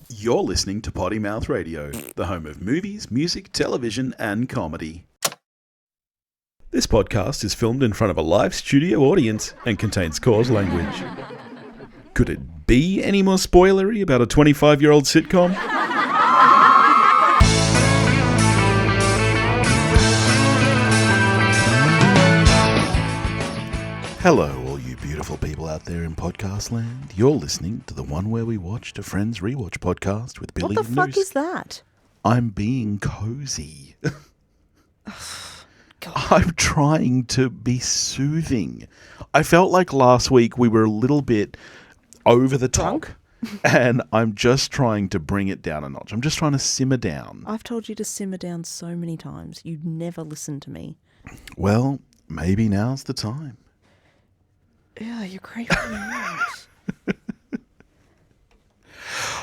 You're listening to Potty Mouth Radio, the home of movies, music, television, and comedy. This podcast is filmed in front of a live studio audience and contains coarse language. Could it be any more spoilery about a 25-year-old sitcom? Hello, all you beautiful people out there in podcast land. You're listening to the one where we watched a Friends Rewatch podcast with Billy What the and fuck Noose. is that? I'm being cozy. God. I'm trying to be soothing. I felt like last week we were a little bit over the top, and I'm just trying to bring it down a notch. I'm just trying to simmer down. I've told you to simmer down so many times. You never listen to me. Well, maybe now's the time. Yeah, you're creeping me out.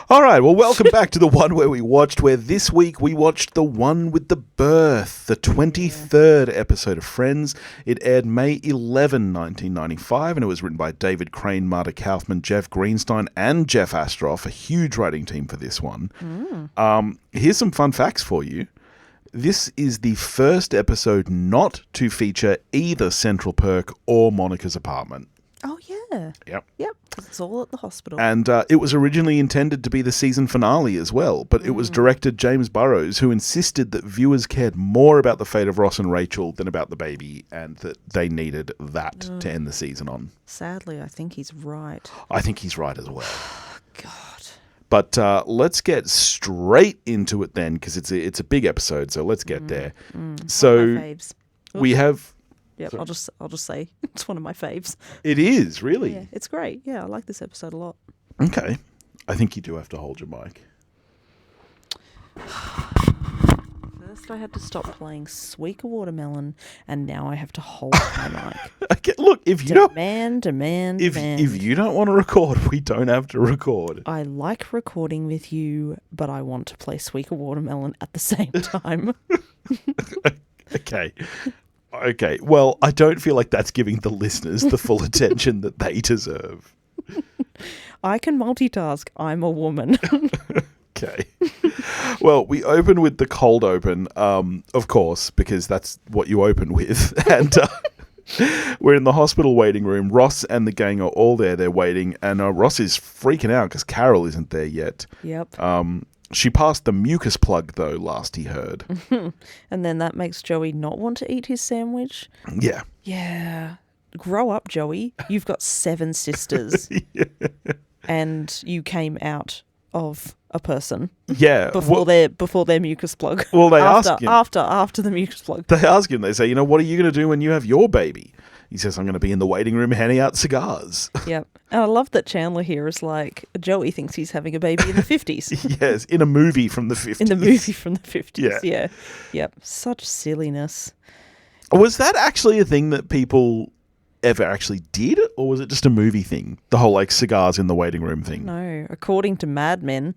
All right, well, welcome back to the one where this week we watched The One with the Birth, the 23rd episode of Friends. It aired May 11, 1995, and it was written by David Crane, Marta Kaufman, Jeff Greenstein, and Jeff Astroff, a huge writing team for this one. Here's some fun facts for you. This is the first episode not to feature either Central Perk or Monica's apartment. Oh, yeah. Yep. Yep, 'cause it's all at the hospital. And it was originally intended to be the season finale as well, but it was director James Burrows who insisted that viewers cared more about the fate of Ross and Rachel than about the baby, and that they needed that to end the season on. Sadly, I think he's right. I think he's right as well. God. But let's get straight into it then, because it's a big episode, so let's get there. So My faves. we have... Yep, I'll just say it's one of my faves. It is, really? Yeah, it's great. Yeah, I like this episode a lot. Okay. I think you do have to hold your mic. First I had to stop playing Sweet Watermelon, and now I have to hold my mic. Okay, look, if you don't... Demand. If you don't want to record, we don't have to record. I like recording with you, but I want to play Sweet Watermelon at the same time. Okay. Well, I don't feel like that's giving the listeners the full attention that they deserve. I can multitask. I'm a woman. Okay. Well, we open with the cold open, of course, because that's what you open with. And we're in the hospital waiting room. Ross and the gang are all there. They're waiting. And Ross is freaking out because Carol isn't there yet. Yep. She passed the mucus plug, though, last he heard. And then that makes Joey not want to eat his sandwich. Yeah. Yeah. Grow up, Joey. You've got 7 sisters. Yeah. And you came out of a person. Yeah. Before their mucus plug. Well, they ask him. After the mucus plug. They ask him, they say, what are you going to do when you have your baby? He says, I'm going to be in the waiting room handing out cigars. Yep. And I love that Chandler here is like, Joey thinks he's having a baby in the 50s. Yes, in a movie from the 50s. In the movie from the 50s, Yeah. yeah. Yep. Such silliness. Was that actually a thing that people ever actually did? Or was it just a movie thing? The whole, cigars in the waiting room thing? No. According to Mad Men,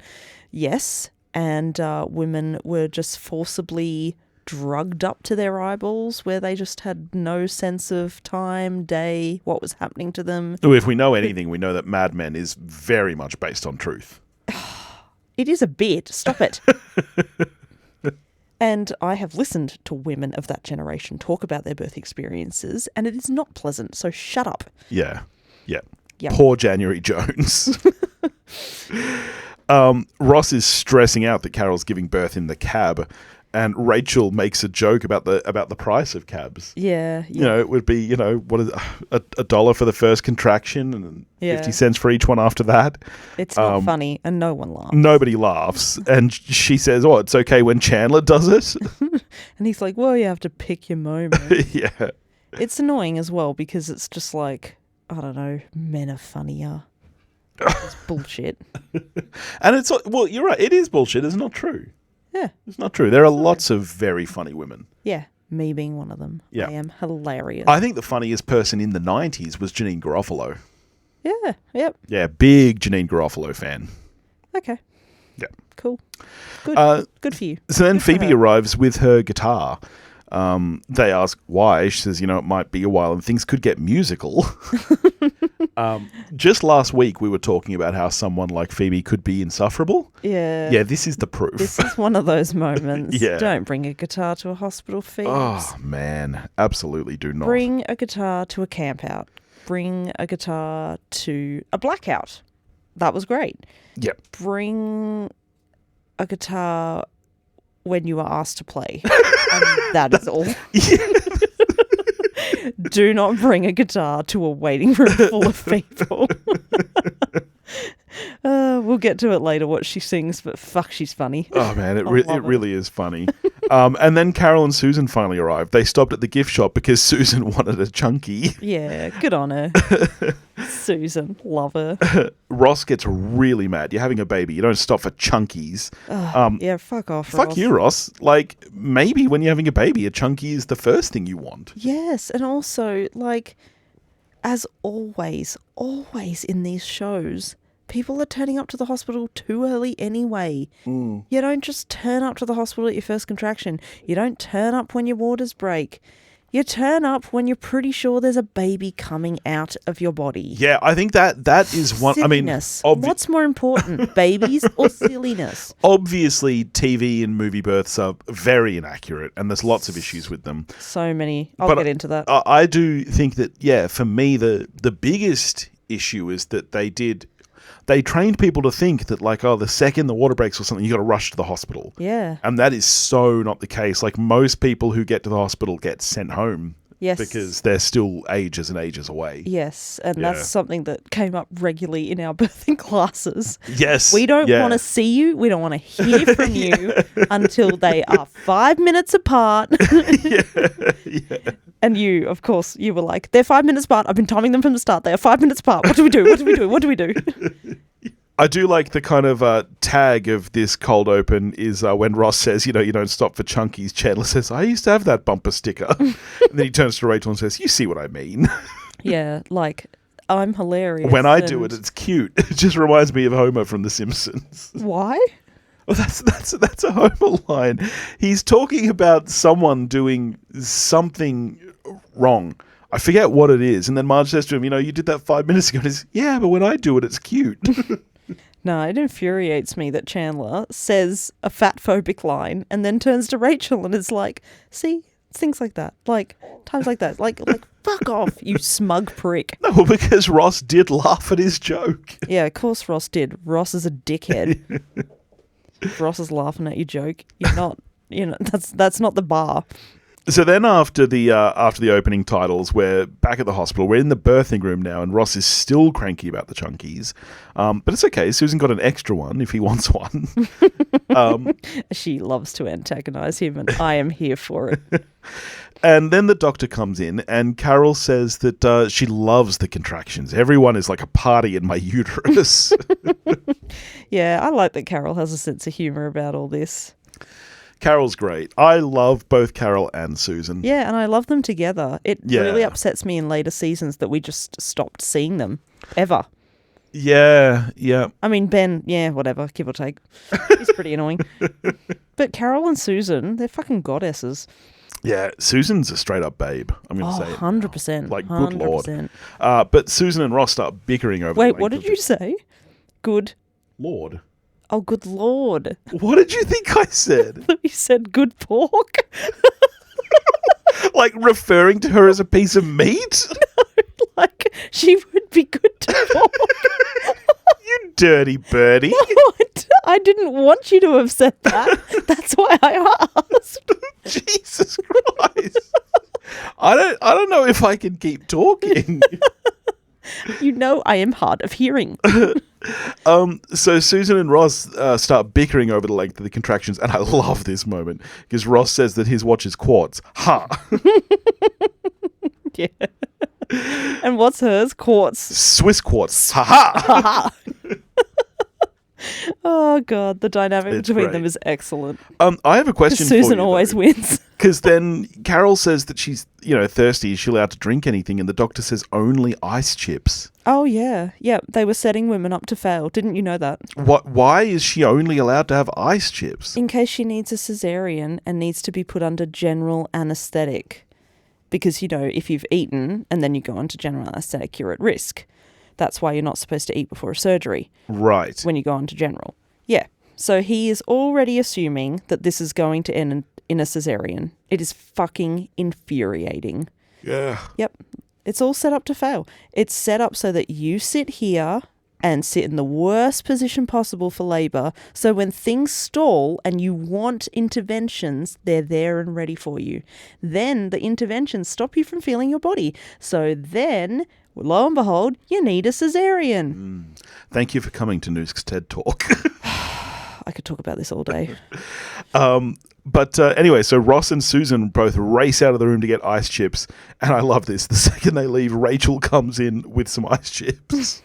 yes. And women were just forcibly drugged up to their eyeballs, where they just had no sense of time, day, what was happening to them. If we know anything, we know that Mad Men is very much based on truth. It is a bit. Stop it. And I have listened to women of that generation talk about their birth experiences, and it is not pleasant, so shut up. Yeah. Yep. Poor January Jones. Ross is stressing out that Carol's giving birth in the cab, and Rachel makes a joke about the price of cabs. Yeah. It would be, what is $1 for the first contraction and 50 cents for each one after that. It's not funny, and no one laughs. Nobody laughs. And she says, it's okay when Chandler does it. And he's like, well, you have to pick your moment. Yeah. It's annoying as well, because it's just like, I don't know, men are funnier. It's bullshit. And it's, you're right. It is bullshit. It's not true. Yeah. It's not true. There are lots of very funny women. Yeah. Me being one of them. Yeah. I am hilarious. I think the funniest person in the 90s was Janine Garofalo. Yeah. Yep. Yeah. Big Janine Garofalo fan. Okay. Yeah. Cool. Good. Good for you. So then Good for Phoebe her. arrives with her guitar. They ask why. She says, it might be a while and things could get musical. Just last week, we were talking about how someone like Phoebe could be insufferable. Yeah. Yeah, this is the proof. This is one of those moments. Yeah. Don't bring a guitar to a hospital, Phoebe. Oh, man. Absolutely do not. Bring a guitar to a camp out. Bring a guitar to a blackout. That was great. Yep. Bring a guitar when you are asked to play. And that is all. Do not bring a guitar to a waiting room full of people. We'll get to it later, what she sings, but fuck, she's funny. Oh, man, it love it. really is funny. And then Carol and Susan finally arrived. They stopped at the gift shop because Susan wanted a chunky. Yeah, good on her. Susan, love her. Ross gets really mad. You're having a baby. You don't stop for chunkies. Yeah, fuck off, Fuck Ross. you, Ross. Like, maybe when you're having a baby, a chunky is the first thing you want. Yes, and also, like, as always in these shows, people are turning up to the hospital too early anyway. You don't just turn up to the hospital at your first contraction. You don't turn up when your waters break. You turn up when you're pretty sure there's a baby coming out of your body. Yeah, I think that is one. Silliness. I mean, What's more important, babies or silliness? obviously, TV and movie births are very inaccurate, and there's lots of issues with them. So many. I'll But get into that. I do think that, yeah, for me, the biggest issue is that they trained people to think that, like, oh, the second the water breaks or something, you got to rush to the hospital. Yeah. And that is so not the case. Like, most people who get to the hospital get sent home. Yes. Because they're still ages and ages away. Yes, and Yeah. that's something that came up regularly in our birthing classes. Yes. We don't yeah. want to see you. We don't want to hear from you until they are 5 minutes apart. And you, of course, you were like, they're 5 minutes apart. I've been timing them from the start. They are 5 minutes apart. What do we do? What do we do? What do we do? I do like the kind of tag of this cold open is when Ross says, you don't stop for chunkies. Chandler says, I used to have that bumper sticker. And then he turns to Rachel and says, you see what I mean. Yeah, like, I'm hilarious. When I do and- it, it's cute. It just reminds me of Homer from The Simpsons. Why? Well, that's a Homer line. He's talking about someone doing something wrong. I forget what it is. And then Marge says to him, you did that 5 minutes ago. And he's, yeah, but when I do it, it's cute. No, it infuriates me that Chandler says a fat-phobic line and then turns to Rachel and is like, see, things like that. Like, times like that. Like fuck off, you smug prick. No, because Ross did laugh at his joke. Yeah, of course Ross did. Ross is a dickhead. If Ross is laughing at your joke, you're not, that's not the bar. So then after the opening titles, we're back at the hospital. We're in the birthing room now, and Ross is still cranky about the chunkies. But it's okay. Susan got an extra one if he wants one. She loves to antagonize him, and I am here for it. And then the doctor comes in, and Carol says that she loves the contractions. Everyone is like a party in my uterus. Yeah, I like that Carol has a sense of humor about all this. Carol's great. I love both Carol and Susan. Yeah, and I love them together. It Yeah. really upsets me in later seasons that we just stopped seeing them ever. Yeah. I mean, Ben, yeah, whatever, give or take. He's pretty annoying. But Carol and Susan, they're fucking goddesses. Yeah, Susan's a straight up babe. I'm going to say it. 100%. Like, good lord. 100%. But Susan and Ross start bickering over Wait, the what length did of you say? Good. Lord. Oh, good lord. What did you think I said? You said good pork? Like referring to her as a piece of meat? Like, she would be good to pork. You dirty birdie. What? I didn't want you to have said that. That's why I asked. Jesus Christ. I don't know if I can keep talking. You know I am hard of hearing. So Susan and Ross start bickering over the length of the contractions, and I love this moment because Ross says that his watch is quartz. Ha! Yeah. And what's hers? Quartz. Swiss quartz. Ha ha! Oh, God. The dynamic It's between great. them is excellent. I have a question for you. Susan always wins. Because then Carol says that she's, thirsty. Is she allowed to drink anything? And the doctor says only ice chips. Oh, yeah. Yeah, they were setting women up to fail. Didn't you know that? Why is she only allowed to have ice chips? In case she needs a cesarean and needs to be put under general anaesthetic. Because, if you've eaten and then you go into general anaesthetic, you're at risk. That's why you're not supposed to eat before a surgery Right. when you go on to general. Yeah. So he is already assuming that this is going to end in a cesarean. It is fucking infuriating. Yeah. Yep. It's all set up to fail. It's set up so that you sit here and sit in the worst position possible for labour. So when things stall and you want interventions, they're there and ready for you. Then the interventions stop you from feeling your body. So then, lo and behold, you need a cesarean. Thank you for coming to Noosk's TED Talk. I could talk about this all day. But anyway, so Ross and Susan both race out of the room to get ice chips. And I love this. The second they leave, Rachel comes in with some ice chips.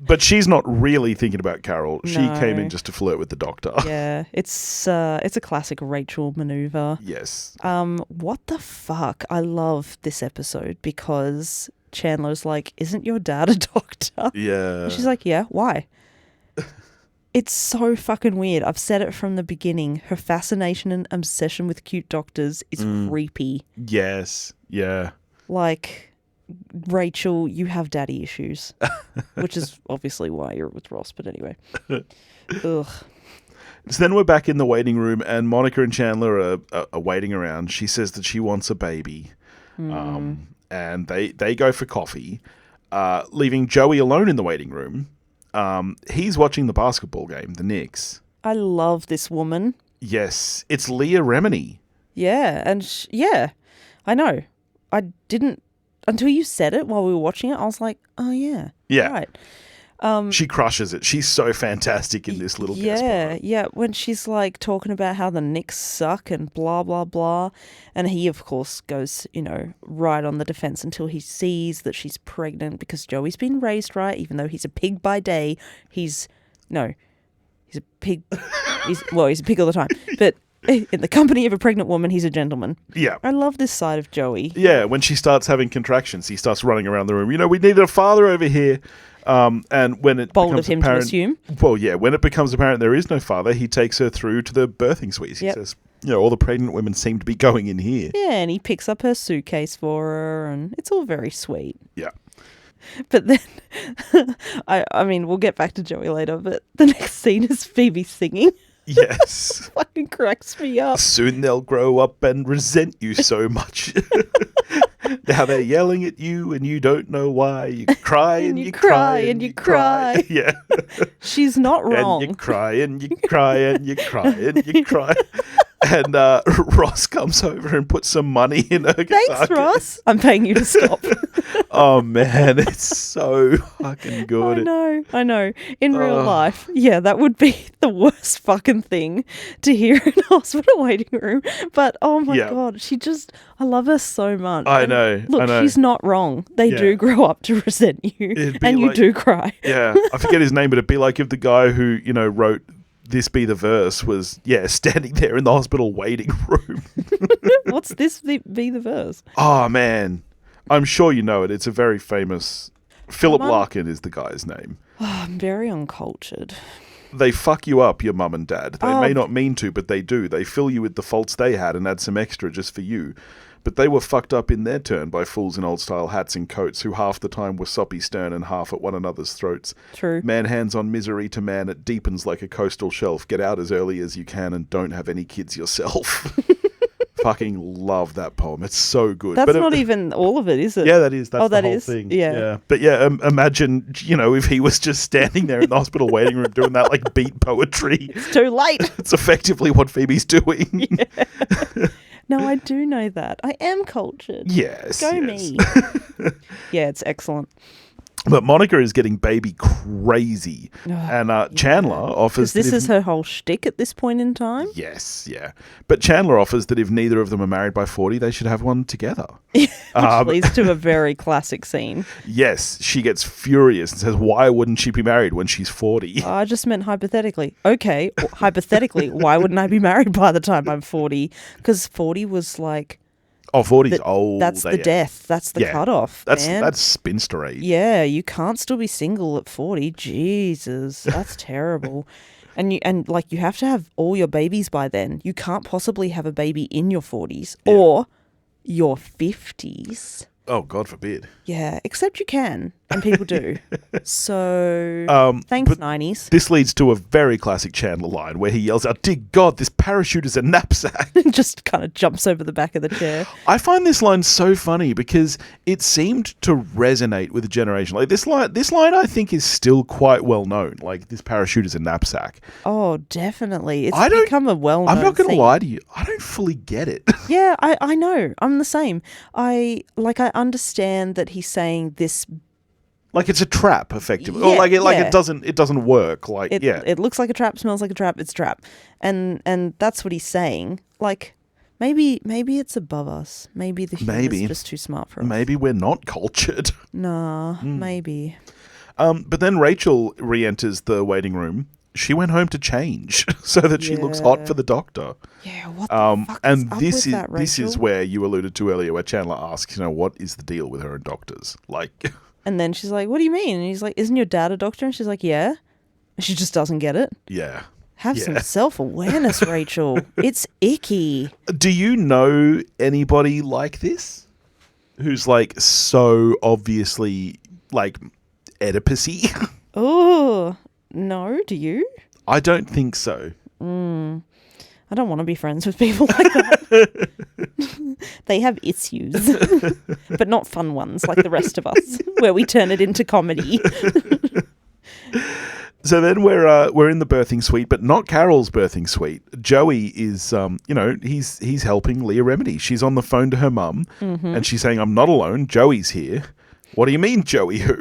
But she's not really thinking about Carol. She No. came in just to flirt with the doctor. Yeah, it's a classic Rachel maneuver. Yes. What the fuck? I love this episode because Chandler's like, "Isn't your dad a doctor?" Yeah. And she's like, "Yeah, why?" It's so fucking weird. I've said it from the beginning. Her fascination and obsession with cute doctors is creepy. Yes. Yeah. Like, Rachel, you have daddy issues, which is obviously why you're with Ross. But anyway, ugh. So then we're back in the waiting room, and Monica and Chandler are waiting around. She says that she wants a baby, and they go for coffee, leaving Joey alone in the waiting room. He's watching the basketball game, the Knicks. I love this woman. Yes, it's Leah Remini. Yeah, and yeah, I know. I didn't until you said it while we were watching it. I was like, oh yeah, Yeah. right. She crushes it. She's so fantastic in this little guest part. Yeah. When she's like talking about how the Knicks suck and blah blah blah, and he of course goes, right on the defense until he sees that she's pregnant because Joey's been raised right, even though he's a pig by day. He's a pig. he's a pig all the time, but in the company of a pregnant woman, he's a gentleman. Yeah. I love this side of Joey. Yeah, when she starts having contractions, he starts running around the room. We need a father over here. And when it Bold becomes of him apparent, to assume. Well, yeah, when it becomes apparent there is no father, he takes her through to the birthing suite. He says, all the pregnant women seem to be going in here. Yeah, and he picks up her suitcase for her, and it's all very sweet. Yeah. But then, I mean, we'll get back to Joey later, but the next scene is Phoebe singing. Yes. Fucking cracks me up. Soon they'll grow up and resent you so much. Now they're yelling at you and you don't know why. You cry and you cry and you cry. Yeah. She's not wrong. And you cry and you cry and you cry and you cry. And Ross comes over and puts some money in her guitar Thanks, case. Ross. I'm paying you to stop. Oh, man, it's so fucking good. I know. In real life, yeah, that would be the worst fucking thing to hear in a hospital waiting room. But, oh my God, I love her so much. I And know. Look, she's not wrong. They do grow up to resent you. And you do cry. Yeah, I forget his name, but it'd be like if the guy who, wrote This Be the Verse was, standing there in the hospital waiting room. What's this be the verse? Oh, man. I'm sure you know it. It's a very famous... Philip Larkin is the guy's name. Oh, I'm very uncultured. They fuck you up, your mum and dad. They may not mean to, but they do. They fill you with the faults they had and add some extra just for you. But they were fucked up in their turn by fools in old-style hats and coats who half the time were soppy stern and half at one another's throats. True. Man hands on misery to man, it deepens like a coastal shelf. Get out as early as you can and don't have any kids yourself. Fucking love that poem. It's so good. That's not even all of it, is it? Yeah, that is. That's that the whole is? thing. Yeah. But yeah, imagine, if he was just standing there in the hospital waiting room doing that like beat poetry. It's too late. It's effectively what Phoebe's doing. Yeah. No, I do know that. I am cultured. Yes. Go me. Yeah, it's excellent. But Monica is getting baby crazy. And Chandler offers... Because this is her whole shtick at this point in time? Yes, yeah. But Chandler offers that if neither of them are married by 40, they should have one together. Which leads to a very classic scene. Yes, she gets furious and says, why wouldn't she be married when she's 40? I just meant hypothetically. Okay, hypothetically, why wouldn't I be married by the time I'm 40? Because 40 was like... Oh, 40's old. That's the death. That's the cutoff. That's man. spinster age. Yeah, you can't still be single at 40. Jesus, that's terrible. And you have to have all your babies by then. You can't possibly have a baby in your 40s or your 50s. Oh, God forbid. Yeah, except you can. And people do. So, thanks, but 90s. this leads to a very classic Chandler line where he yells out, "Dear God, this parachute is a knapsack." Just kind of jumps over the back of the chair. I find this line so funny because it seemed to resonate with a generation. Like this line I think is still quite well known. Like, this parachute is a knapsack. Oh, definitely. It's I don't- become a well-known I'm not going to thing. lie to you. I don't fully get it. Yeah, I know. I'm the same. I understand that he's saying this. Like it's a trap, effectively, Yeah, or like yeah. it doesn't work. Like It looks like a trap, smells like a trap. It's a trap, and that's what he's saying. Like maybe it's above us. Maybe the human's Maybe. just too smart for us. maybe we're not cultured. Nah, maybe. But then Rachel re-enters the waiting room. She went home to change so that she looks hot Yeah. for the doctor. Yeah, what the fuck And is up this with is that, this is Rachel? where you alluded to earlier, where Chandler asks, what is the deal with her and doctors? Like, And then she's like, "What do you mean?" And he's like, "Isn't your dad a doctor?" And she's like, "Yeah." And she just doesn't get it. yeah. Have some Yeah. self-awareness, Rachel. It's icky. Do you know anybody like this who's like so obviously like Oedipus-y? Oh, no, do you? I don't think so. I don't want to be friends with people like that. They have issues, but not fun ones like the rest of us, where we turn it into comedy. So then we're in the birthing suite, but not Carol's birthing suite. Joey is, he's helping Leah Remedy. She's on the phone to her mum, and she's saying, "I'm not alone. Joey's here." What do you mean, Joey who?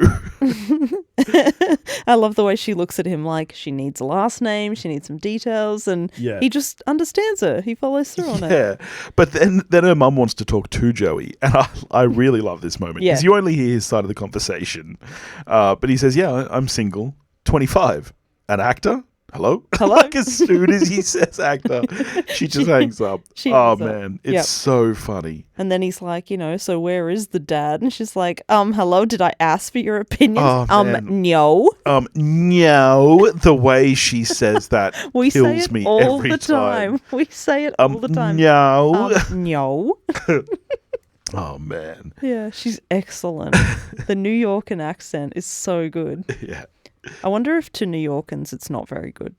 I love the way she looks at him like she needs a last name, she needs some details, and Yeah. he just understands her. He follows through on it. Yeah, but then her mum wants to talk to Joey, and I really love this moment because Yeah. you only hear his side of the conversation. But he says, "Yeah, I'm single, 25, an actor." Hello? Hello? Like as soon as he says actor, she just hangs up. She Oh hangs up. man, it's Yep. so funny. And then he's like, so where is the dad? And she's like, hello, did I ask for your opinion? Oh, man. No. No, the way she says that We say kills it me all every the time. We say it all the time. No. No. Oh man. Yeah, she's excellent. The New Yorkan accent is so good. Yeah. I wonder if to New Yorkans it's not very good.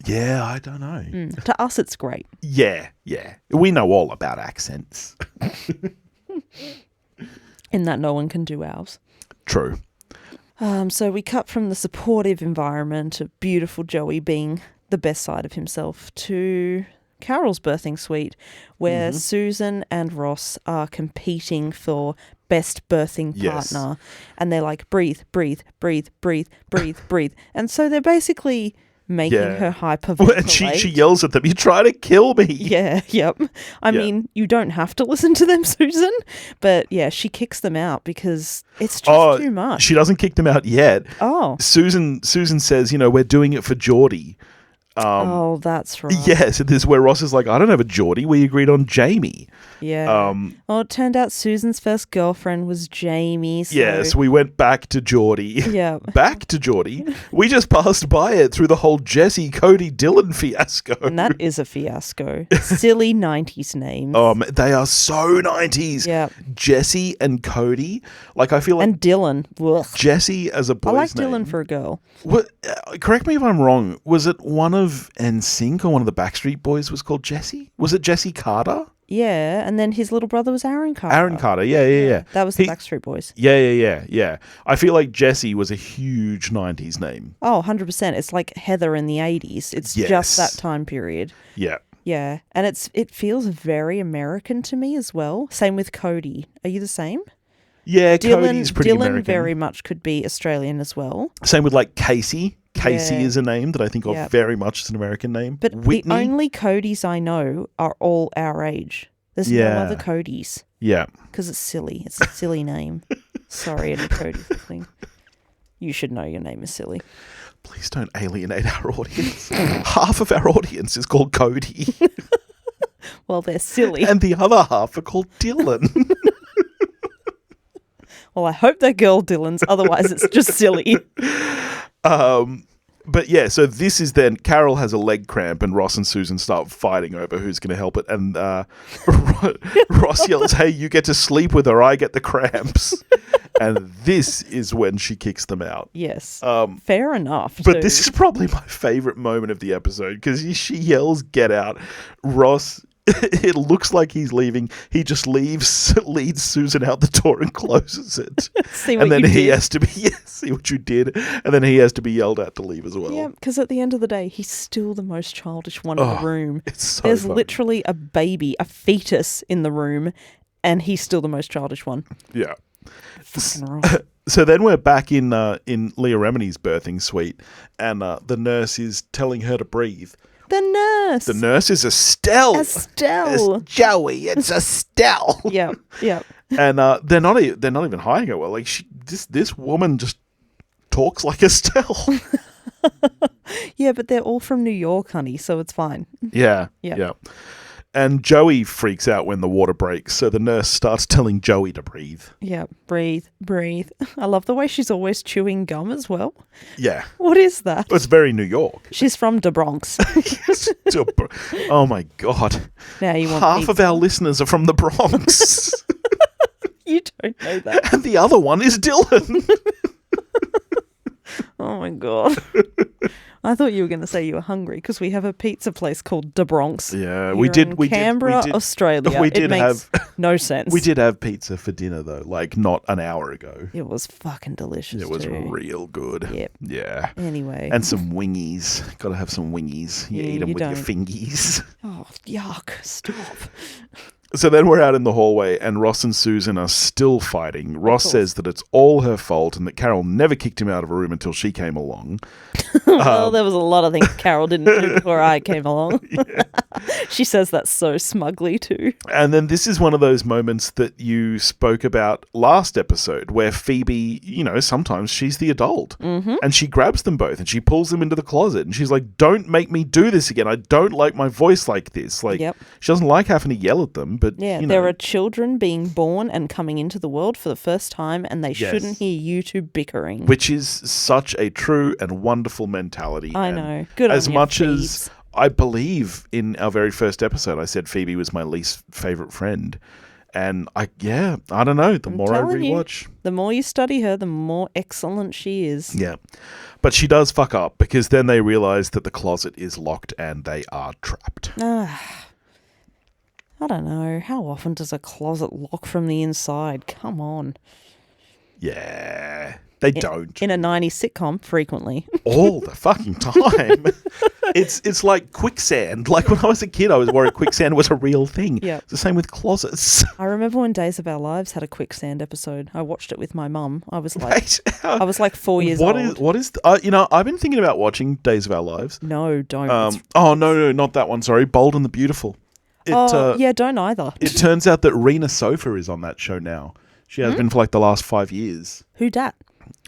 Yeah, I don't know. To us, it's great. Yeah. We know all about accents. In that no one can do ours. True. So we cut from the supportive environment of beautiful Joey being the best side of himself to Carol's birthing suite, where Susan and Ross are competing for best birthing Yes. partner. And they're like, breathe, breathe, breathe, breathe, breathe, breathe. And so they're basically making Yeah. her Well, and she yells at them, "You try to kill me." Yeah, yep. I Yeah. mean, you don't have to listen to them, Susan. But yeah, she kicks them out because it's just too much. She doesn't kick them out yet. Oh. Susan says, "We're doing it for Geordie." Oh, that's right. Yeah, so this is where Ross is like, "I don't have a Geordie. We agreed on Jamie." Yeah. Well, it turned out Susan's first girlfriend was Jamie. So Yes, we went back to Geordie. Yeah. Back to Geordie. We just passed by it through the whole Jesse, Cody, Dylan fiasco. And that is a fiasco. Silly 90s names. They are so 90s. Yeah. Jesse and Cody. Like, I feel like And Dylan. Ugh. Jesse as a boy's I like name. Dylan for a girl. Correct me if I'm wrong. Was it one of NSYNC or one of the Backstreet Boys was called Jesse? Was it Jesse Carter? Yeah, and then his little brother was Aaron Carter. Aaron Carter. Yeah. That was the He- Backstreet Boys. Yeah. I feel like Jesse was a huge 90s name. Oh, 100%. It's like Heather in the 80s. It's Yes. just that time period. Yeah. Yeah, and it feels very American to me as well. Same with Cody. Are you the same? Yeah, Cody's pretty Dylan American. very much could be Australian as well. Same with like Casey. Casey Yeah. is a name that I think of Yep. very much as an American name. But Whitney. the only Codys I know are all our age. There's no Yeah. other Codys Yeah. because it's silly. It's a silly name. Sorry, any Codys listening. You should know your name is silly. Please don't alienate our audience. Half of our audience is called Cody, Well, they're silly. and the other half are called Dylan. Well, I hope they're girl Dylans. Otherwise, it's just silly. But yeah, so this is then Carol has a leg cramp and Ross and Susan start fighting over who's going to help it. And Ross yells, "Hey, you get to sleep with her, I get the cramps." And this is when she kicks them out. Yes. Fair enough. But too. this is probably my favorite moment of the episode because she yells, "Get out." Ross, it looks like he's leaving. He just leads Susan out the door and closes it. See what and then you he did. has to be, see what you did. And then he has to be yelled at to leave as well. Yeah, because at the end of the day, he's still the most childish one in the room. It's so There's funny. literally a baby, a fetus in the room, and he's still the most childish one. Yeah. Fucking right. So then we're back in Leah Remini's birthing suite, and the nurse is telling her to breathe. The nurse. The nurse is Estelle. Estelle. It's Joey. It's Estelle. Yep, yep. And they're not even hiding her well. Like this woman just talks like Estelle. Yeah, but they're all from New York, honey, so it's fine. Yeah. And Joey freaks out when the water breaks, so the nurse starts telling Joey to breathe. Yeah, breathe, breathe. I love the way she's always chewing gum as well. Yeah. What is that? It's very New York. She's from the Bronx. Oh my God. Now you want Half pizza. of our listeners are from the Bronx. You don't know that. And the other one is Dylan. Oh my God. I thought you were going to say you were hungry because we have a pizza place called The Bronx. Yeah, here in Canberra, Australia. We It did makes have no sense. we did have pizza for dinner though, like not an hour ago. It was fucking delicious. It was too. real good. Yep. Yeah. Anyway. And some wingies. Got to have some wingies. You Yeah, eat them you with your don't. fingies. Oh, yuck. Stop. So then we're out in the hallway and Ross and Susan are still fighting. Ross course. says that it's all her fault and that Carol never kicked him out of a room until she came along. Well, there was a lot of things Carol didn't do before I came along. She says that so smugly too. And then this is one of those moments that you spoke about last episode where Phoebe, sometimes she's the adult and she grabs them both and she pulls them into the closet and she's like, "Don't make me do this again. I don't like my voice like this." Like, Yep. she doesn't like having to yell at them, but Yeah, there are children being born and coming into the world for the first time, and they Yes. shouldn't hear you two bickering. which is such a true and wonderful mentality. I And know. Good as on you, much as Phoebes. I believe in our very first episode, I said Phoebe was my least favorite friend. And I don't know. The more I telling you. rewatch, The more you study her, the more excellent she is. yeah. But she does fuck up because then they realize that the closet is locked and they are trapped. I don't know. How often does a closet lock from the inside? Come on. Yeah. They don't. In a 90s sitcom, frequently. All the fucking time. It's like quicksand. Like when I was a kid, I was worried quicksand was a real thing. Yeah. It's the same with closets. I remember when Days of Our Lives had a quicksand episode. I watched it with my mum. I was like, Right? I was like 4 years What old. is I've been thinking about watching Days of Our Lives. No, don't. No, not that one. Sorry, Bold and the Beautiful. Yeah, don't either. It turns out that Rena Sofer is on that show now. She has been for like the last 5 years. Who dat?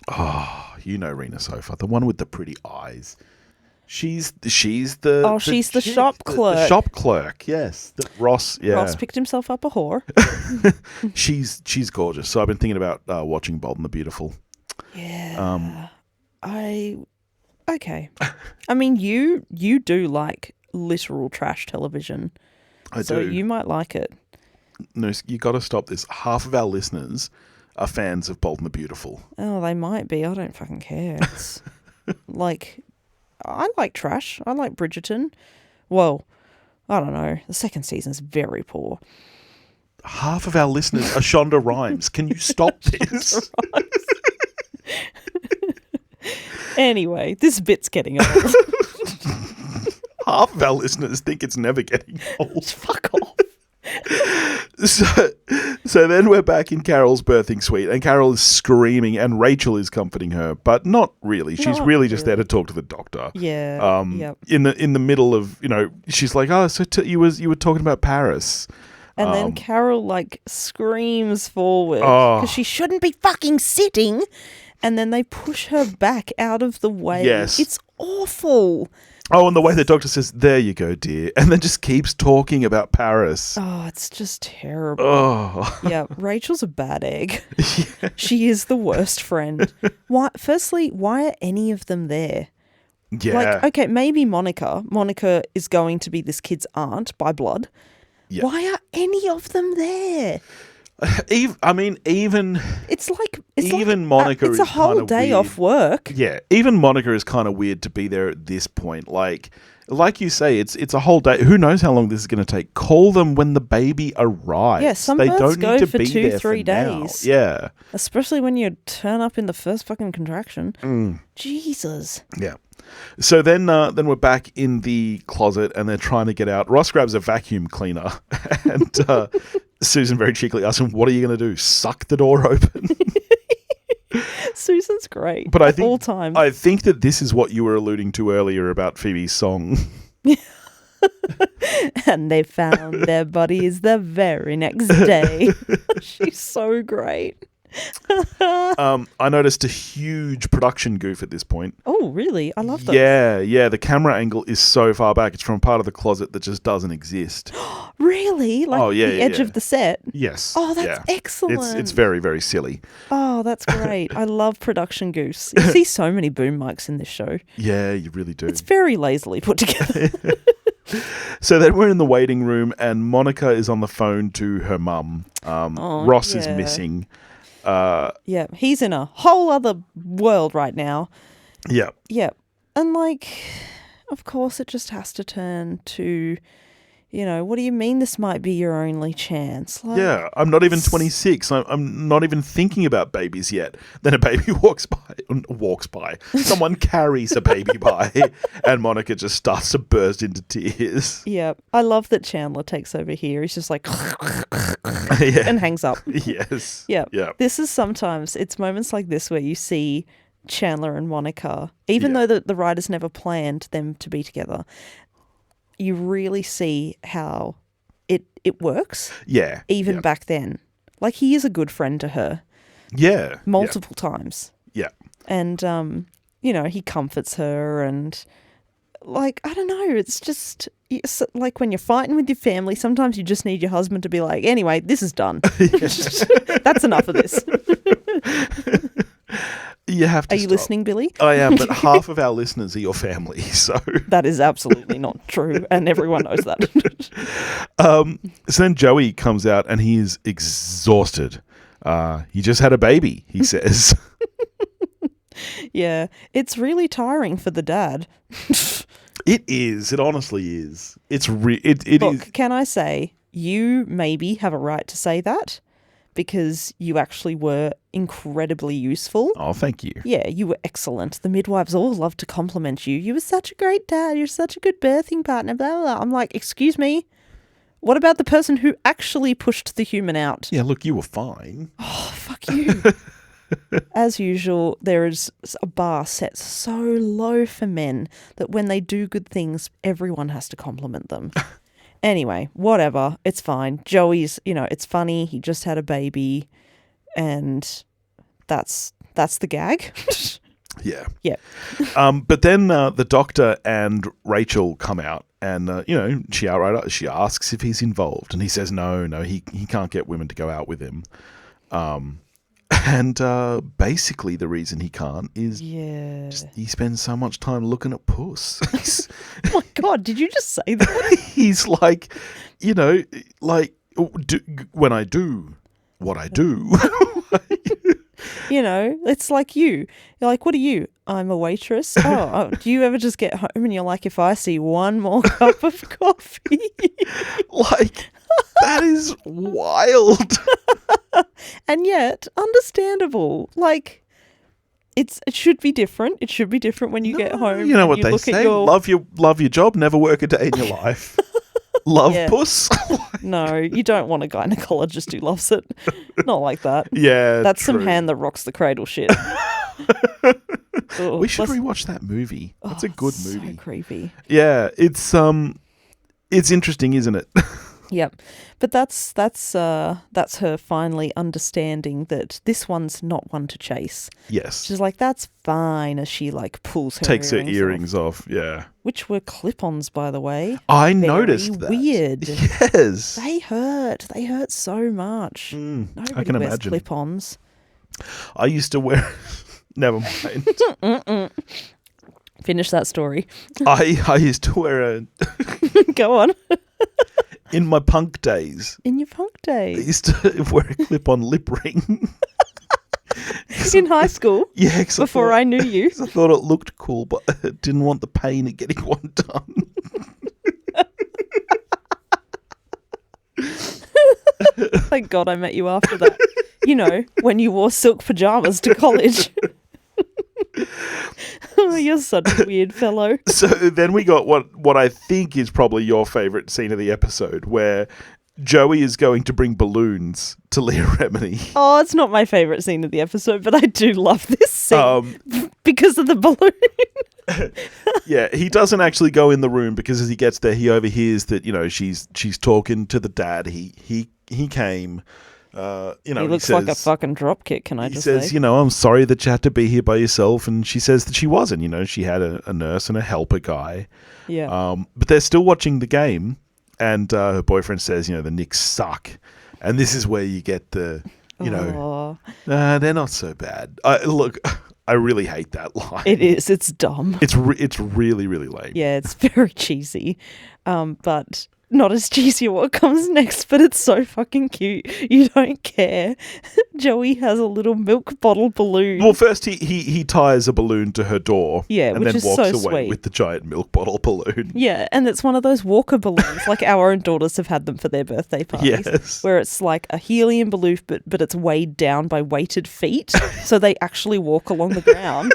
Oh, you know Rena Sofer, the one with the pretty eyes. She's the she's the chick, shop the clerk. shop clerk, yes. Ross, yeah. Ross picked himself up a whore. She's gorgeous. So I've been thinking about watching Bold and the Beautiful. Yeah. Okay. I mean, you do like literal trash television. I So do. you might like it. No, you got to stop this. Half of our listeners are fans of Bold and the Beautiful. Oh, they might be. I don't fucking care. It's like, I like trash. I like Bridgerton. Well, I don't know. The second season's very poor. Half of our listeners are Shonda Rhimes. Can you stop this? Anyway, this bit's getting old. Half of our listeners think it's never getting old. Fuck off. So then we're back in Carol's birthing suite, and Carol is screaming, and Rachel is comforting her, but not really. She's Not really just there really. to talk to the doctor. Yeah. Yep. In the middle of, she's like, "Oh, so you were talking about Paris." And then Carol screams forward Oh. because she shouldn't be fucking sitting. And then they push her back out of the way. Yes. It's awful. Oh, and the way the doctor says, "There you go, dear," and then just keeps talking about Paris. Oh, it's just terrible. Oh, Yeah, Rachel's a bad egg. She is the worst friend. Why? Firstly, why are any of them there? Yeah. Like, okay, maybe Monica. Monica is going to be this kid's aunt by blood. Yeah. Why are any of them there? Even It's like Monica it's is a whole kinda day weird. off work. Yeah, even Monica is kind of weird to be there at this point. Like you say, it's a whole day. Who knows how long this is going to take? Call them when the baby arrives. Yeah, some they births don't go need to for be 2, there 3 for now. days. Yeah, Especially when you turn up in the first fucking contraction. Jesus. yeah. So then we're back in the closet and they're trying to get out. Ross grabs a vacuum cleaner and Susan very cheekily asks him, "What are you going to do? Suck the door open?" Susan's great. But at all times. I think that this is what you were alluding to earlier about Phoebe's song. And they found their bodies the very next day. She's so great. I noticed a huge production goof at this point. Oh, really? I love that. Yeah. The camera angle is so far back. It's from part of the closet that just doesn't exist. Really? Like the edge yeah. of the set? Yes. Oh, that's excellent. It's very, very silly. Oh, that's great. I love production goose. You see so many boom mics in this show. Yeah, you really do. It's very lazily put together. So then we're in the waiting room and Monica is on the phone to her mum. Ross is yeah. missing. Yeah, he's in a whole other world right now. Yeah. Yeah. And like, of course it just has to turn to, what do you mean this might be your only chance? Like, Yeah, I'm not even 26. I'm not even thinking about babies yet. Then a baby walks by. Someone carries a baby by, and Monica just starts to burst into tears. Yeah. I love that Chandler takes over here. He's just like, Yeah. and hangs up. Yes. Yeah. Yeah. This is sometimes, it's moments like this where you see Chandler and Monica, even Yeah. though the writers never planned them to be together, you really see how it works, Yeah. even yeah. back then. Like, he is a good friend to her Yeah. multiple times. Yeah. And, he comforts her and, like, I don't know, it's just, it's like when you're fighting with your family, sometimes you just need your husband to be like, anyway, this is done. That's enough of this. You have to Are you stop. listening, Billy? I am, but half of our listeners are your family, so... That is absolutely not true, and everyone knows that. So then Joey comes out and he is exhausted. He just had a baby, he says. Yeah, it's really tiring for the dad. It is. It honestly is. It's it Look, is. can I say, you maybe have a right to say that because you actually were incredibly useful. Oh, thank you. Yeah, you were excellent. The midwives all love to compliment you. You were such a great dad. You're such a good birthing partner, blah, blah, blah. I'm like, excuse me? What about the person who actually pushed the human out? Yeah, look, you were fine. Oh, fuck you. As usual, there is a bar set so low for men that when they do good things, everyone has to compliment them. Anyway, whatever. It's fine. Joey's, it's funny. He just had a baby and that's the gag. Yeah. Yeah. But then the doctor and Rachel come out and, she asks if he's involved. And he says, no, he can't get women to go out with him. And basically the reason he can't is he spends so much time looking at puss. Oh my God, did you just say that? He's like, when I do what I do. It's like you. You're like, what are you? I'm a waitress. Oh, do you ever just get home and you're like, if I see one more cup of coffee? That is wild. And yet, understandable. Like, it should be different. It should be different when you get home. You know and what you they look say? At your... Love your job, never work a day in your life. Love puss. No, you don't want a gynecologist who loves it. Not like that. Yeah, That's true. some hand that rocks the cradle shit. We should rewatch that movie. That's a good movie. So creepy. Yeah, it's interesting, isn't it? Yep. But that's her finally understanding that this one's not one to chase. Yes. She's like, that's fine, as she pulls her Takes her earrings earrings off. Yeah. which were clip-ons, by the way. I Very noticed that. weird. Yes. They hurt. They hurt so much. Nobody I can wears imagine. clip-ons. I used to wear... Never mind. Finish that story. I used to wear Go on. in my punk days, In your punk I days. used to wear a clip-on lip ring. In high school. Yeah, 'cause Before I knew you. 'cause I thought it looked cool, but I didn't want the pain of getting one done. Thank God I met you after that. You know, when you wore silk pajamas to college. Oh, you're such a weird fellow. So then we got what I think is probably your favourite scene of the episode, where Joey is going to bring balloons to Leah Remini. Oh, it's not my favourite scene of the episode, but I do love this scene because of the balloon. Yeah, he doesn't actually go in the room because as he gets there, he overhears that, you know, she's talking to the dad. He came. You know, He looks says, like a fucking dropkick, can I he just says, say? you know, I'm sorry that you had to be here by yourself. And she says that she wasn't. You know, she had a nurse and a helper guy. Yeah. But they're still watching the game. And her boyfriend says, you know, the Knicks suck. And this is where you get the, you know, they're not so bad. Look, I really hate that line. It is. It's dumb. It's really, really lame. Yeah, it's very cheesy. But not as cheesy as what comes next, but it's so fucking cute. You don't care. Joey has a little milk bottle balloon. Well, first he ties a balloon to her door. Yeah, and which then is walks so away sweet. with the giant milk bottle balloon. Yeah, and it's one of those Walker balloons. Like our own daughters have had them for their birthday parties. Yes. Where it's like a helium balloon, but it's weighed down by weighted feet. So they actually walk along the ground.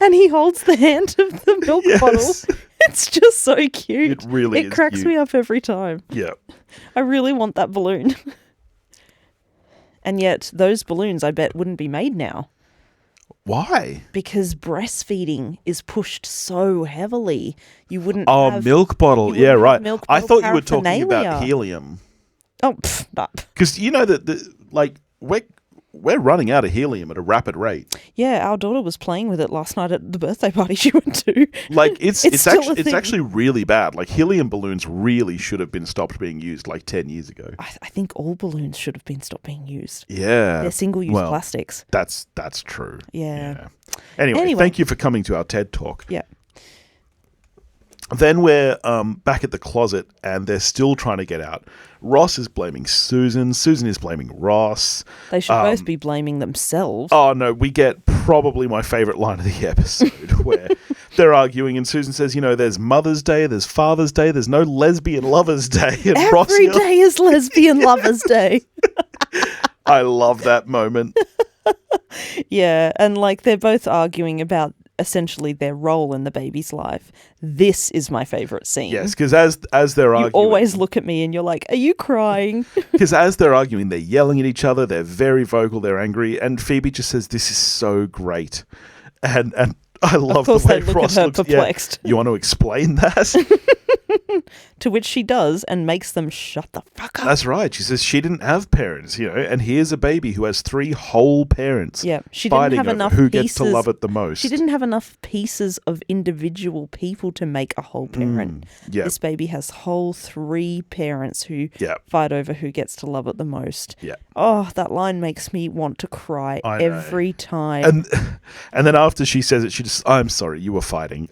And he holds the hand of the milk bottle. It's just so cute. It really is It cracks cute. me up every time. Yeah. I really want that balloon. And yet those balloons, I bet, wouldn't be made now. Why? Because breastfeeding is pushed so heavily. You wouldn't Oh, have... milk bottle. you Yeah, wouldn't have right. milk I bottle thought you were talking about paraphernalia. helium. Oh, no. Because you know that, like, we're running out of helium at a rapid rate. Yeah, our daughter was playing with it last night at the birthday party she went to. Like, it's still a thing. actually really bad. Like, helium balloons really should have been stopped being used like 10 years ago. I think all balloons should have been stopped being used. Yeah. They're single-use well, plastics. That's true. Yeah. Anyway, thank you for coming to our TED Talk. Yeah. Then we're back at the closet and they're still trying to get out. Ross is blaming Susan. Susan is blaming Ross. They should both be blaming themselves. Oh, no, we get probably my favourite line of the episode where they're arguing and Susan says, you know, there's Mother's Day, there's Father's Day, there's no Lesbian Lovers Day. And Ross Every yells- day is Lesbian Lovers Day. I love that moment. Yeah, and like they're both arguing about essentially their role in the baby's life. This is my favourite scene. Yes, because as they're You arguing... always look at me and you're like, are you crying? Because as they're arguing, they're yelling at each other, they're very vocal, they're angry, and Phoebe just says, this is so great. And I love course the way they look at Ross her looks... perplexed. Yeah, you want to explain that? To which she does and makes them shut the fuck up. That's right. She says she didn't have parents, you know, and here's a baby who has 3 whole parents. Yeah, she didn't fighting have over enough who pieces. gets to love it the most. She didn't have enough pieces of individual people to make a whole parent. yeah. This baby has whole 3 parents who Yeah. fight over who gets to love it the most. Yeah. Oh, that line makes me want to cry I know. every time. And then after she says it, she just, I'm sorry, you were fighting.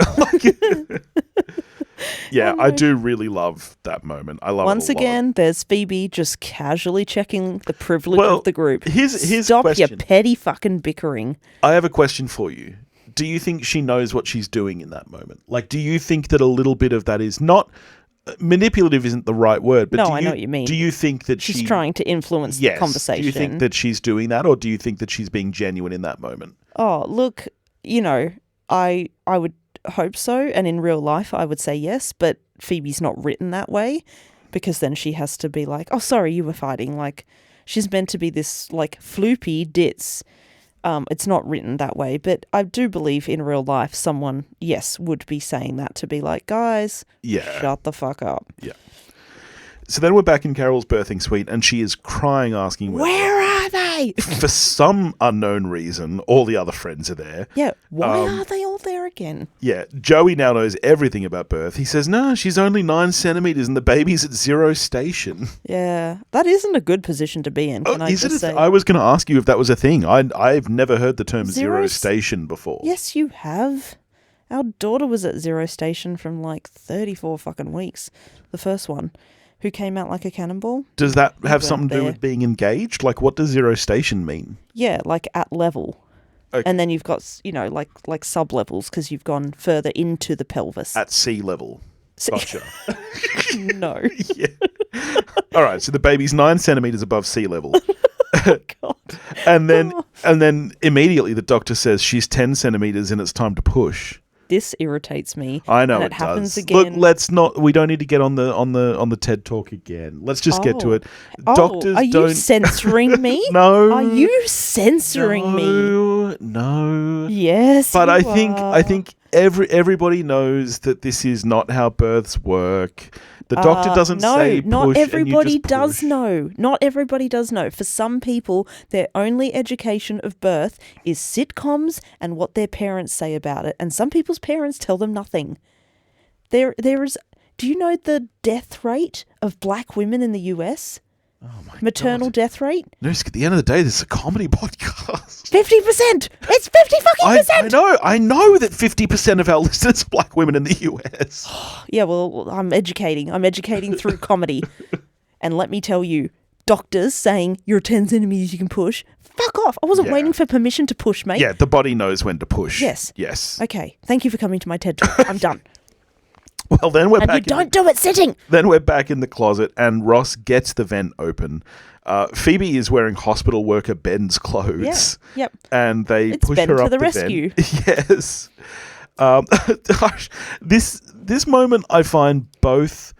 Yeah, I do really love that moment. I love Once it a lot. again, there's Phoebe just casually checking the privilege Well, of the group. here's Stop a your question. petty fucking bickering. I have a question for you. Do you think she knows what she's doing in that moment? Like, do you think that a little bit of that is not... manipulative isn't the right word, but No, do I you, know what you mean. Do you think that She's trying to influence yes, the conversation. do you think that she's doing that, or do you think that she's being genuine in that moment? Oh, look, you know, I would hope so, and in real life I would say yes, but Phoebe's not written that way, because then she has to be like, oh, sorry, you were fighting. Like, she's meant to be this, like, floopy ditz. It's not written that way, but I do believe in real life someone, yes, would be saying that to be like, guys, Yeah. shut the fuck up. Yeah. So then we're back in Carol's birthing suite, and she is crying, asking Where are they? for some unknown reason, all the other friends are there. Yeah, why are they all there again? Yeah, Joey now knows everything about birth. He says, no, she's only 9 centimetres and the baby's at 0 station. Yeah, that isn't a good position to be in, can I Is it? just say? I was going to ask you if that was a thing. I've never heard the term Zero zero station before. Yes, you have. Our daughter was at Zero Station from like 34 fucking weeks. The first one, who came out like a cannonball. Does that have weren't something to do there. with being engaged? Like, what does zero station mean? Yeah, like at level. Okay. And then you've got, you know, like sub levels because you've gone further into the pelvis. At sea level. So- Gotcha. No. Yeah. All right. So the baby's 9 centimeters above sea level. God. And then immediately the doctor says she's 10 centimeters and it's time to push. This irritates me. I know and it happens does. again. Look, we don't need to get on the TED Talk again. Let's just get to it. Doctors are you don't censoring me? No. Are you censoring me? No. Yes. But you I think everybody knows that this is not how births work. The doctor doesn't say push. Not everybody and you just does push. know. Not everybody does know. For some people, their only education of birth is sitcoms and what their parents say about it. And some people's parents tell them nothing. There is. Do you know the death rate of black women in the US? Oh my Maternal God. death rate? No, at the end of the day, this is a comedy podcast. 50%. It's 50 fucking %. I know that 50% of our listeners are black women in the US. Yeah, well, I'm educating through comedy. And let me tell you, doctors saying you're 10 centimeters, you can push. Fuck off. I wasn't Yeah. waiting for permission to push, mate. Yeah, the body knows when to push. Yes. Yes. Okay, thank you for coming to my TED Talk. I'm done. Well, then we're And back. you don't do it sitting. Then we're back in the closet, and Ross gets the vent open. Phoebe is wearing hospital worker Ben's clothes. Yeah. Yep. And they It's push Ben her to up the the rescue. vent. Yes. This moment I find both.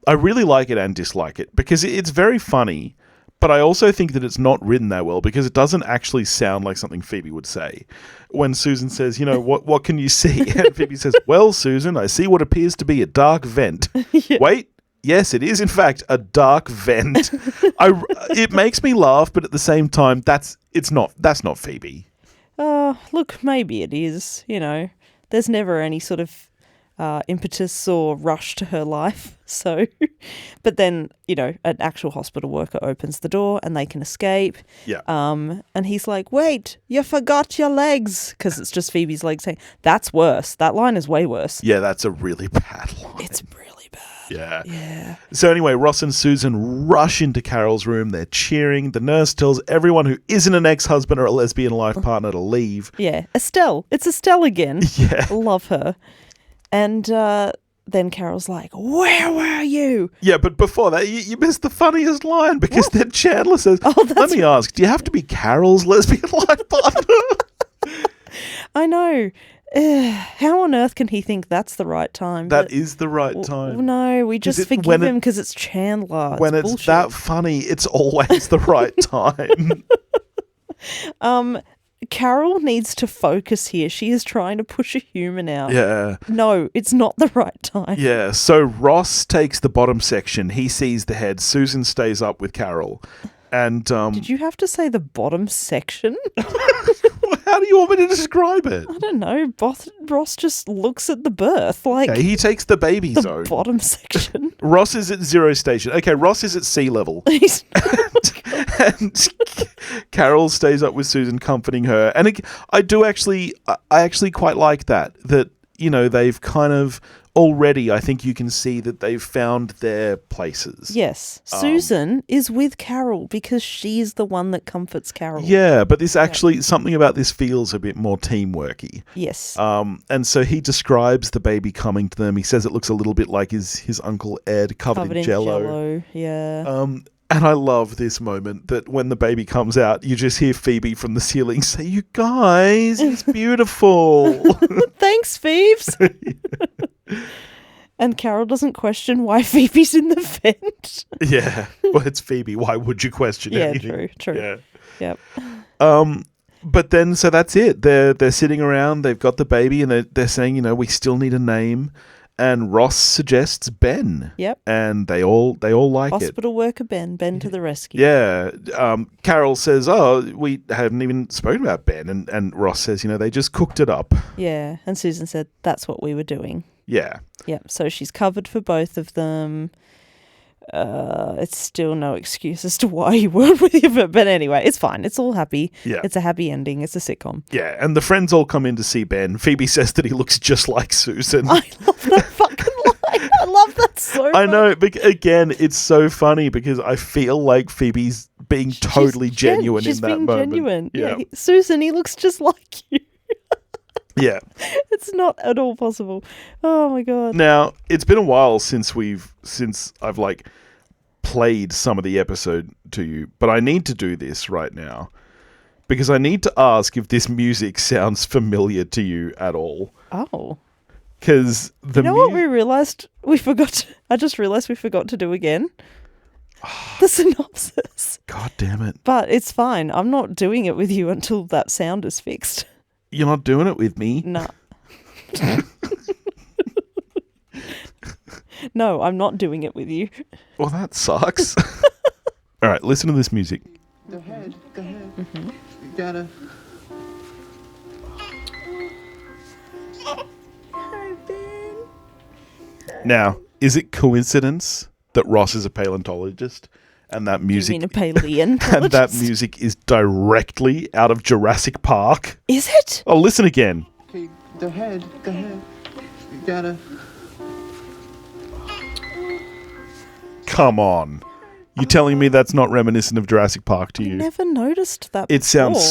I really like it and dislike it because it's very funny, but I also think that it's not written that well because it doesn't actually sound like something Phoebe would say. When Susan says, you know, what can you see? And Phoebe says, well, Susan, I see what appears to be a dark vent. Yeah. Wait, yes, it is in fact a dark vent. It makes me laugh, but at the same time, that's not Phoebe. Look, maybe it is. You know, there's never any sort of impetus or rush to her life. So, but then, you know, an actual hospital worker opens the door and they can escape. Yeah. And he's like, wait, you forgot your legs. Because it's just Phoebe's legs saying, that's worse. That line is way worse. Yeah, that's a really bad line. It's really bad. Yeah. Yeah. So anyway, Ross and Susan rush into Carol's room. They're cheering. The nurse tells everyone who isn't an ex-husband or a lesbian life partner to leave. Yeah. Estelle. It's Estelle again. Yeah. Love her. And then Carol's like, where were you? Yeah, but before that, you missed the funniest line because then Chandler says, that's let me ask, do you have to be Carol's lesbian life partner? I know. How on earth can he think that's the right time? That is the right time. No, we just forgive when him because it's Chandler. When it's bullshit. that funny, it's always the right time. Carol needs to focus here. She is trying to push a human out. Yeah. No, it's not the right time. Yeah, so Ross takes the bottom section. He sees the head. Susan stays up with Carol. And Did you have to say the bottom section? how do you want me to describe it? I don't know. Ross just looks at the birth like Okay, he takes the baby the zone. bottom section. Ross is at zero station. Okay, Ross is at sea level. He's And Carol stays up with Susan, comforting her. And I actually quite like that. That, you know, they've kind of already, I think you can see that they've found their places. Yes. Susan is with Carol because she's the one that comforts Carol. Yeah, but this actually, something about this feels a bit more teamworky. Yes. And so he describes the baby coming to them. He says it looks a little bit like his Uncle Ed covered in Jell-O. Yeah. And I love this moment that when the baby comes out, you just hear Phoebe from the ceiling say, "You guys, it's beautiful." Thanks, Phoebes. And Carol doesn't question why Phoebe's in the vent. Yeah. Well, it's Phoebe. Why would you question Yeah, anything? true. Yeah. Yep. But then, so that's it. They're sitting around. They've got the baby, and they're saying, you know, we still need a name. And Ross suggests Ben. Yep. And they all like it. Hospital worker Ben to the rescue. Yeah. Carol says, "Oh, we haven't even spoken about Ben," and Ross says, "You know, they just cooked it up." Yeah. And Susan said, that's what we were doing. Yeah. Yep. So she's covered for both of them. It's still no excuse as to why you weren't with you. But anyway, it's fine. It's all happy. Yeah. It's a happy ending. It's a sitcom. Yeah, and the friends all come in to see Ben. Phoebe says that he looks just like Susan. I love that fucking line. I love that so much. I know, but again, it's so funny because I feel like Phoebe's being totally genuine she's in that being moment. genuine. Yeah. Susan, he looks just like you. Yeah. It's not at all possible. Oh my god. Now, it's been a while since I've like played some of the episode to you, but I need to do this right now because I need to ask if this music sounds familiar to you at all. Oh. Because the You know what we realised we forgot? I just realised we forgot to do again? The synopsis. God damn it. But it's fine. I'm not doing it with you until that sound is fixed. You're not doing it with me? No. No, I'm not doing it with you. Well, that sucks. All right, listen to this music. Go ahead. You gotta. Now, is it coincidence that Ross is a paleontologist and that You music mean a paleontologist? and that music is directly out of Jurassic Park? Is it? Oh, listen again. Okay, go ahead. You gotta. Come on. You're telling me that's not reminiscent of Jurassic Park to you? Never noticed that It sounds before.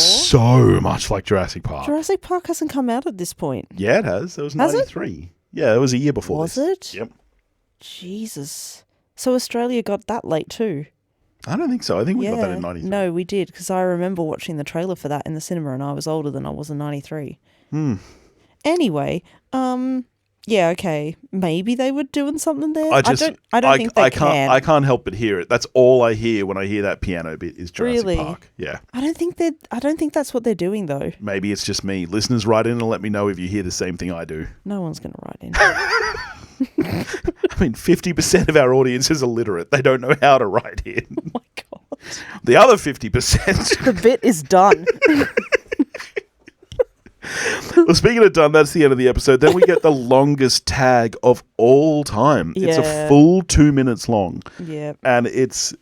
so much like Jurassic Park. Jurassic Park hasn't come out at this point. Yeah, it has. It was Has it? 93. Yeah, it was a year before Was this. it? Yep. Jesus. So Australia got that late too. I don't think so. I think we got that in 93. No, we did, because I remember watching the trailer for that in the cinema and I was older than I was in 93. Anyway, yeah, okay. Maybe they were doing something there. I don't think they can. I can't help but hear it. That's all I hear when I hear that piano bit is Jurassic Really? Park. Yeah. I don't think that's what they're doing though. Maybe it's just me. Listeners, write in and let me know if you hear the same thing I do. No one's going to write in. I mean, 50% of our audience is illiterate. They don't know how to write in. Oh my god. The other 50%. The bit is done. Well, speaking of done, that's the end of the episode. Then we get the longest tag of all time. It's a Yeah. full 2 minutes long. Yeah. And it's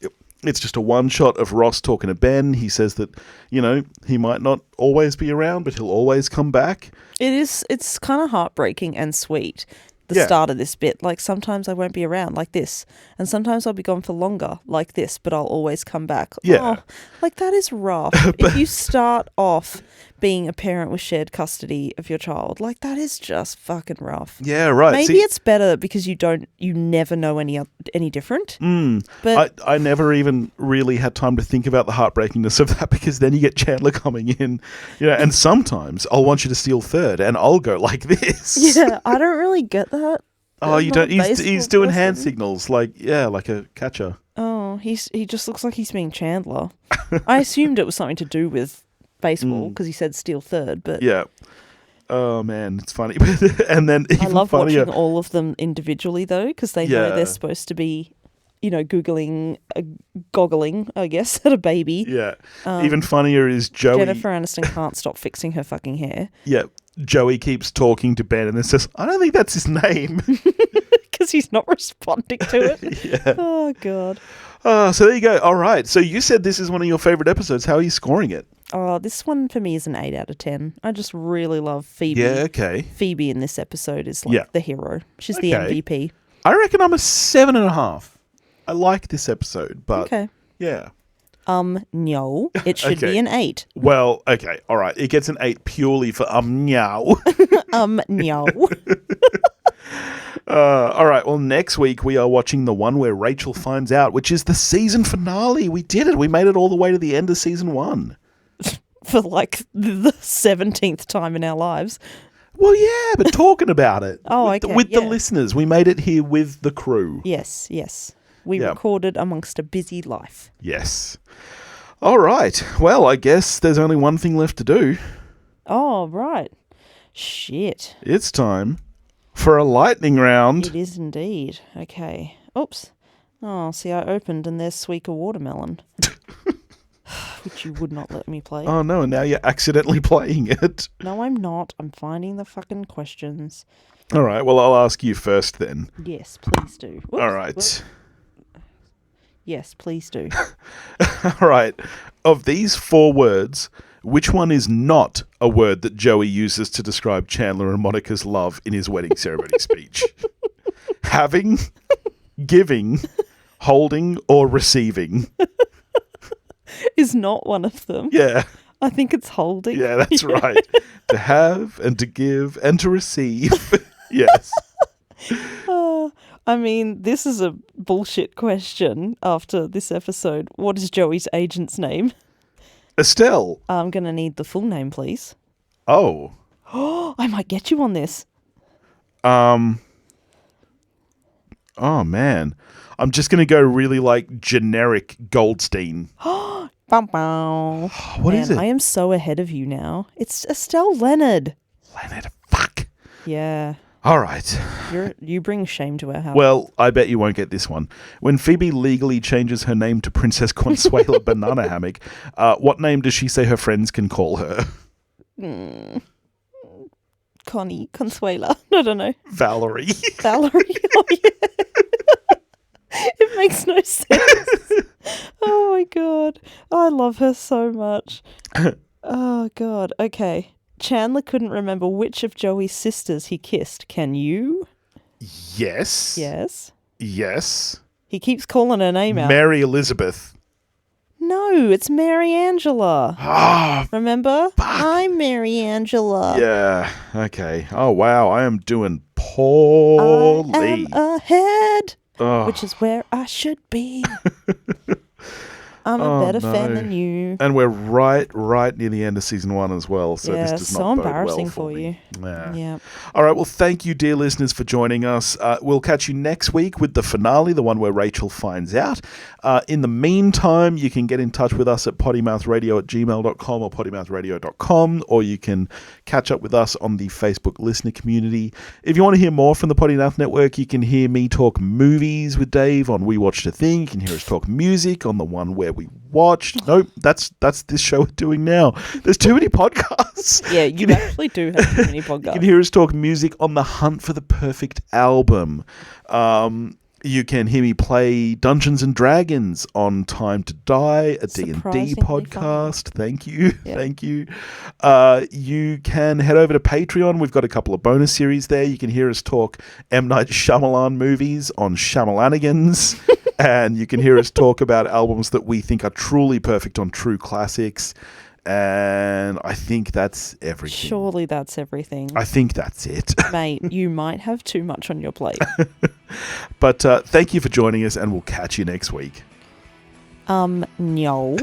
just a one shot of Ross talking to Ben. He says that, he might not always be around, but he'll always come back. It's kind of heartbreaking and sweet. The Yeah. start of this bit. Like sometimes I won't be around like this. And sometimes I'll be gone for longer like this, but I'll always come back. Yeah. Oh, like that is rough. If you start off being a parent with shared custody of your child, like that is just fucking rough. Yeah, right. Maybe it's better because you never know any different. But I never even really had time to think about the heartbreakingness of that because then you get Chandler coming in, and sometimes I'll want you to steal third and I'll go like this. yeah, I don't really get that. Oh, I'm you not don't? a He's baseball doing hand person. signals like a catcher. Oh, he just looks like he's being Chandler. I assumed it was something to do with baseball because he said steal third, but Yeah. Oh man, it's funny. And then I even love funnier. watching all of them individually though because they know Yeah. they're supposed to be, googling, goggling, I guess, at a baby. Yeah. Even funnier is Joey. Jennifer Aniston can't stop fixing her fucking hair Yeah. Joey keeps talking to Ben and then says, "I don't think that's his name." because he's not responding to it. Yeah. Oh god. So there you go. All right. So you said this is one of your favorite episodes. How are you scoring it? Oh, this one for me is an 8 out of 10. I just really love Phoebe. Yeah. Okay. Phoebe in this episode is like Yeah. the hero. She's the Okay. MVP. I reckon I'm a 7.5. I like this episode, but Okay. yeah. No. It should Okay. be an 8. Well, okay. All right. It gets an 8 purely for meow. No. All right. Well, next week we are watching the one where Rachel finds out, which is the season finale. We did it. We made it all the way to the end of season 1. For like the 17th time in our lives. Well, yeah, but talking about it. Oh, with okay, with the yeah. listeners. We made it here with the crew. Yes, yes. We Yeah. recorded amongst a busy life. Yes. All right. Well, I guess there's only one thing left to do. Oh, right. Shit. It's time for a lightning round. It is indeed. Okay. Oops. Oh, see, I opened and there's Suica watermelon. Which you would not let me play. Oh, no, and now you're accidentally playing it. No, I'm not. I'm finding the fucking questions. All right. Well, I'll ask you first then. Yes, please do. Whoops, All right. whoops. Yes, please do. All right. Of these 4 words, which one is not a word that Joey uses to describe Chandler and Monica's love in his wedding ceremony speech? Having, giving, holding, or receiving? Is not one of them. Yeah. I think it's holding. Yeah, that's right. To have and to give and to receive. Yes. I mean, this is a bullshit question after this episode. What is Joey's agent's name? Estelle. I'm going to need the full name, please. Oh. I might get you on this. Oh, man. I'm just going to go really like generic Goldstein. Bum, bum. What is it? I am so ahead of you now. It's Estelle Leonard. Leonard. Fuck. Yeah. All right. You bring shame to our house. Well, I bet you won't get this one. When Phoebe legally changes her name to Princess Consuela Banana Hammock, what name does she say her friends can call her? Connie, Consuela. I don't know. Valerie. Valerie. Oh, yeah. It makes no sense. Oh, my God. I love her so much. Oh, God. Okay. Chandler couldn't remember which of Joey's sisters he kissed. Can you? Yes. Yes. Yes. He keeps calling her name out. Mary Elizabeth. No, it's Mary Angela. Ah, Remember? I'm Mary Angela. yeah. Okay. Oh, wow. I am doing poorly. I am ahead, Oh. which is where I should be. I'm a better fan than you. And we're right near the end of season 1 as well. So Yeah, this does so not bode embarrassing well for me. Yeah. Yeah. All right. Well, thank you, dear listeners, for joining us. We'll catch you next week with the finale, the one where Rachel finds out. In the meantime, you can get in touch with us at pottymouthradio@gmail.com or pottymouthradio.com, or you can catch up with us on the Facebook listener community. If you want to hear more from the Potty Mouth Network, you can hear me talk movies with Dave on We Watched a Thing. You can hear us talk music on the one where we watched. Nope, that's this show we're doing now. There's too many podcasts. Yeah, you actually do have too many podcasts. You can hear us talk music on the hunt for the perfect album. You can hear me play Dungeons and Dragons on Time to Die, a D&D Surprisingly podcast. Thank you. Yep. Thank you. You can head over to Patreon. We've got a couple of bonus series there. You can hear us talk M. Night Shyamalan movies on Shyamalanigans. And you can hear us talk about albums that we think are truly perfect on True Classics. And I think that's everything. Surely that's everything. I think that's it. Mate, you might have too much on your plate. But thank you for joining us, and we'll catch you next week. No.